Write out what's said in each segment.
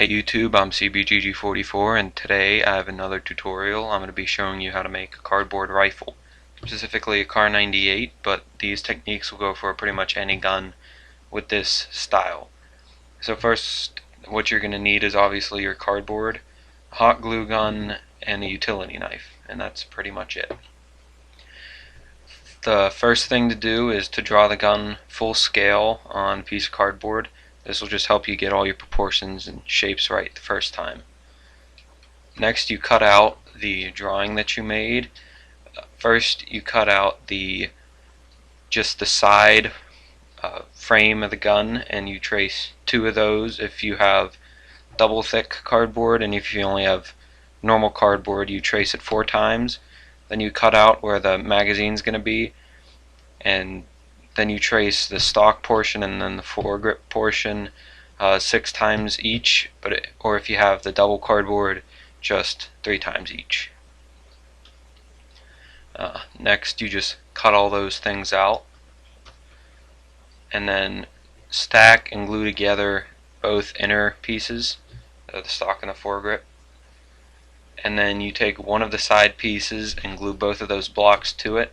Hey YouTube, I'm CBGG44 and today I have another tutorial. I'm going to be showing you how to make a cardboard rifle, specifically a Kar 98, but these techniques will go for pretty much any gun with this style. So first, what you're going to need is obviously your cardboard, a hot glue gun, and a utility knife, and that's pretty much it. The first thing to do is to draw the gun full scale on a piece of cardboard. This will just help you get all your proportions and shapes right the first time. Next, you cut out the drawing that you made. First, you cut out just the side frame of the gun, and you trace two of those if you have double thick cardboard, and if you only have normal cardboard, you trace it 4 times. Then you cut out where the magazine's going to be, and then you trace the stock portion and then the foregrip portion 6 times each, or if you have the double cardboard, just 3 times each. Next, you just cut all those things out and then stack and glue together both inner pieces, the stock and the foregrip. And then you take one of the side pieces and glue both of those blocks to it,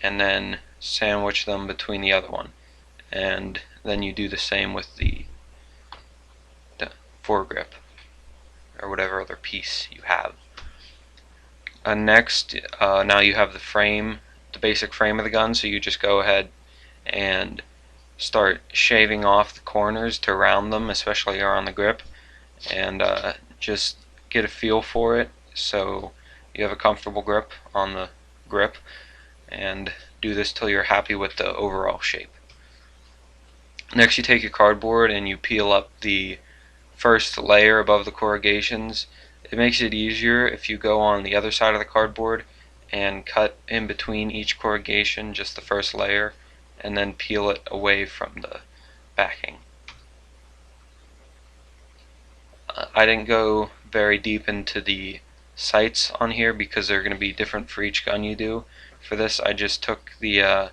and then sandwich them between the other one. And then you do the same with the foregrip or whatever other piece you have. Next, now you have the frame, the basic frame of the gun, so you just go ahead and start shaving off the corners to round them, especially around the grip, and just get a feel for it so you have a comfortable grip on the grip, and do this till you're happy with the overall shape. Next, you take your cardboard and you peel up the first layer above the corrugations. It makes it easier if you go on the other side of the cardboard and cut in between each corrugation, just the first layer, and then peel it away from the backing. I didn't go very deep into the sights on here because they're going to be different for each gun you do. For this, I just took the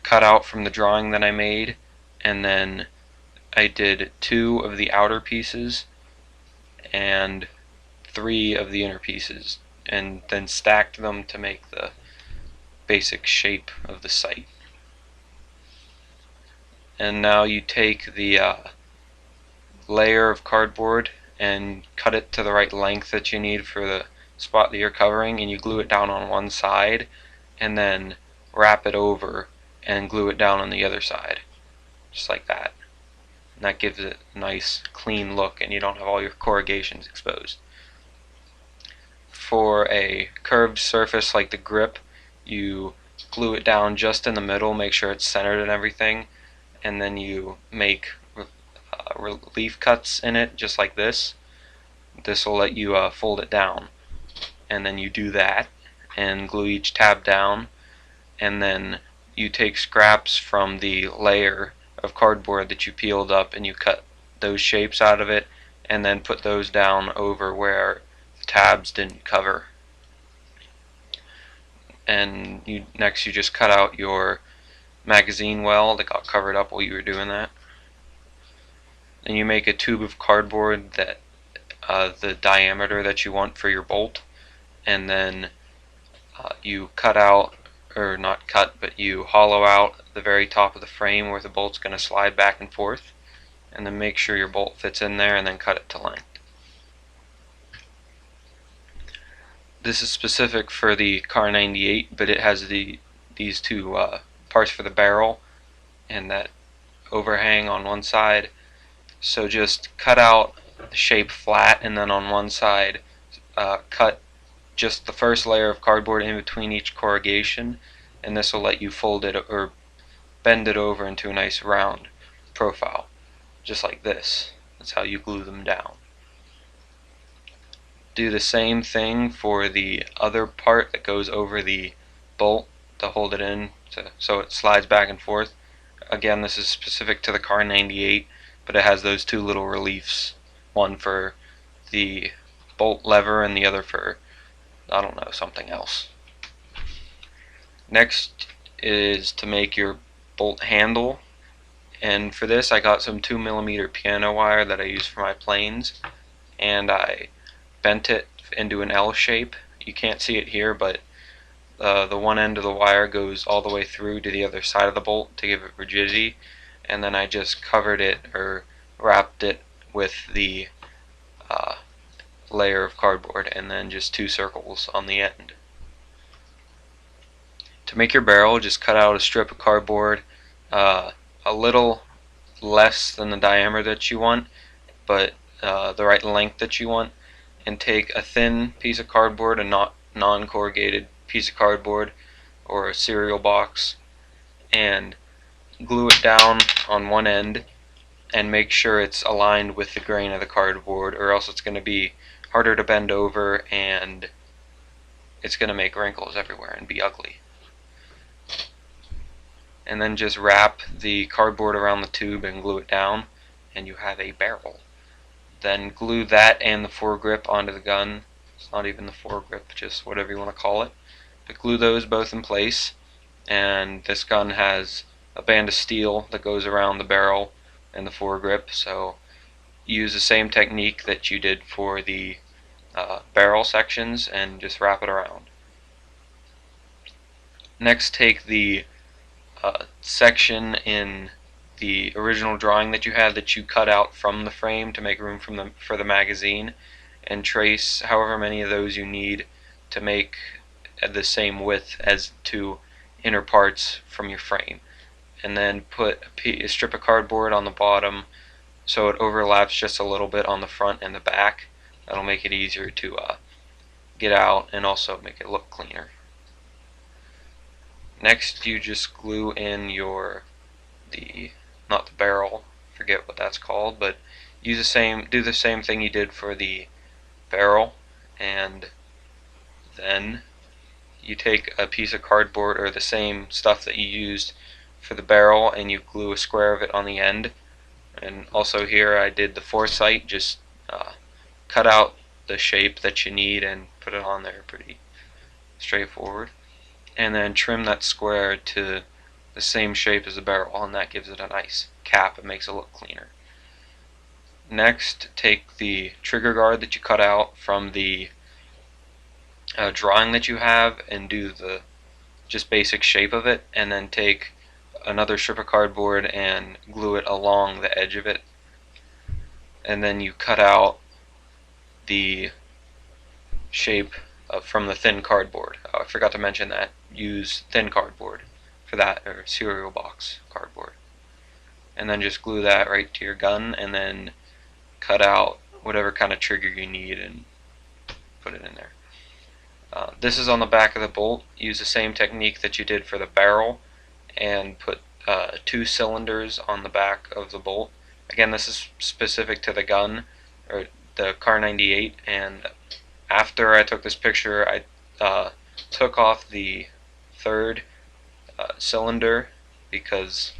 cutout from the drawing that I made, and then I did 2 of the outer pieces and 3 of the inner pieces, and then stacked them to make the basic shape of the sight. And now you take the layer of cardboard and cut it to the right length that you need for the spot that you're covering, and you glue it down on one side and then wrap it over and glue it down on the other side, just like that. And that gives it a nice clean look and you don't have all your corrugations exposed. For a curved surface like the grip, you glue it down just in the middle, make sure it's centered and everything, and then you make relief cuts in it just like this. This will let you fold it down, and then you do that and glue each tab down, and then you take scraps from the layer of cardboard that you peeled up and you cut those shapes out of it, and then put those down over where the tabs didn't cover. And next you just cut out your magazine well that got covered up while you were doing that. And you make a tube of cardboard that the diameter that you want for your bolt, and then you cut out, or not cut, but you hollow out the very top of the frame where the bolt's going to slide back and forth, and then make sure your bolt fits in there, and then cut it to length. This is specific for the Kar 98, but it has these 2 parts for the barrel and that overhang on one side. So just cut out the shape flat, and then on one side cut just the first layer of cardboard in between each corrugation, and this will let you fold it or bend it over into a nice round profile, just like this. That's how you glue them down. Do the same thing for the other part that goes over the bolt to hold it in so it slides back and forth. Again, this is specific to the Kar 98, but it has those 2 little reliefs, one for the bolt lever and the other for, I don't know, something else. Next is to make your bolt handle, And for this I got some 2mm piano wire that I use for my planes, and I bent it into an L shape. You can't see it here, but the one end of the wire goes all the way through to the other side of the bolt to give it rigidity, and then I just covered it or wrapped it with the layer of cardboard, and then just 2 circles on the end. To make your barrel, just cut out a strip of cardboard a little less than the diameter that you want, but the right length that you want, and take a thin piece of cardboard, a non-corrugated piece of cardboard or a cereal box, and glue it down on one end and make sure it's aligned with the grain of the cardboard, or else it's going to be harder to bend over and it's going to make wrinkles everywhere and be ugly. And then just wrap the cardboard around the tube and glue it down, and you have a barrel. Then glue that and the foregrip onto the gun. It's not even the foregrip, just whatever you want to call it. But glue those both in place, and this gun has a band of steel that goes around the barrel and the foregrip, so use the same technique that you did for the barrel sections and just wrap it around. Next, take the section in the original drawing that you had that you cut out from the frame to make room for the magazine, and trace however many of those you need to make the same width as 2 inner parts from your frame. And then put a strip of cardboard on the bottom so it overlaps just a little bit on the front and the back. That'll make it easier to get out and also make it look cleaner. Next, you just glue in not the barrel, forget what that's called, but do the same thing you did for the barrel, and then you take a piece of cardboard or the same stuff that you used for the barrel and you glue a square of it on the end. And also here I did the foresight, just cut out the shape that you need and put it on there, pretty straightforward. And then trim that square to the same shape as the barrel, and that gives it a nice cap. It makes it look cleaner. Next, take the trigger guard that you cut out from the drawing that you have and do the just basic shape of it, and then take another strip of cardboard and glue it along the edge of it, and then you cut out the shape from the thin cardboard. I forgot to mention that. Use thin cardboard for that, or cereal box cardboard. And then just glue that right to your gun, and then cut out whatever kind of trigger you need and put it in there. This is on the back of the bolt. Use the same technique that you did for the barrel and put 2 cylinders on the back of the bolt. Again, this is specific to the gun, or the Kar 98, and after I took this picture I took off the 3rd cylinder because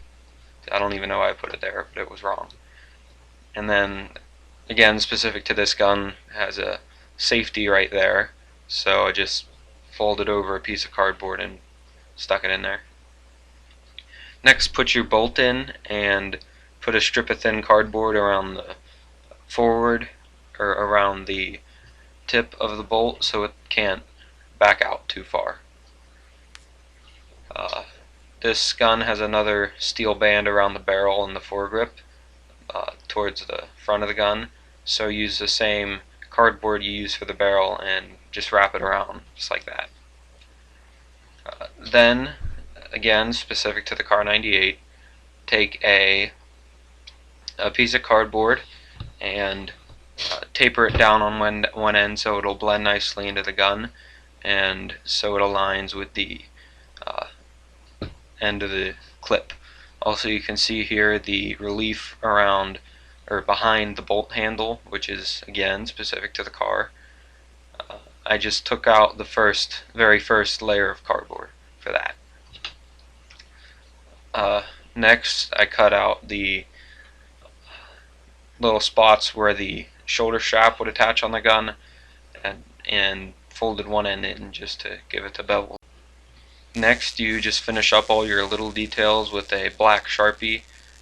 I don't even know why I put it there, but it was wrong. And then again, specific to this gun, has a safety right there, so I just folded over a piece of cardboard and stuck it in there. Next, put your bolt in and put a strip of thin cardboard around the forward, or around the tip of the bolt, so it can't back out too far. This gun has another steel band around the barrel and the foregrip towards the front of the gun, so use the same cardboard you use for the barrel and just wrap it around just like that. Then again, specific to the Kar 98, take a piece of cardboard and taper it down on one end so it'll blend nicely into the gun, and so it aligns with the end of the clip. Also, you can see here the relief around or behind the bolt handle, which is again specific to the car. I just took out the very first layer of cardboard for that. Next, I cut out the little spots where the shoulder strap would attach on the gun, and folded one end in just to give it the bevel. Next, you just finish up all your little details with a black Sharpie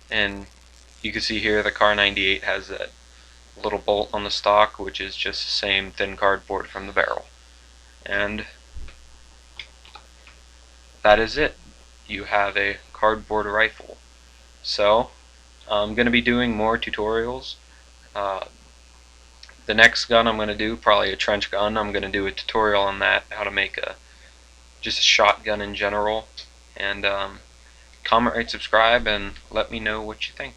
And you can see here the Kar 98 has that little bolt on the stock, which is just the same thin cardboard from the barrel. And that is it. You have a cardboard rifle. So I'm going to be doing more tutorials. Uh, the next gun I'm going to do, probably a trench gun, I'm going to do a tutorial on that, how to make just a shotgun in general. And comment, rate, subscribe, and let me know what you think.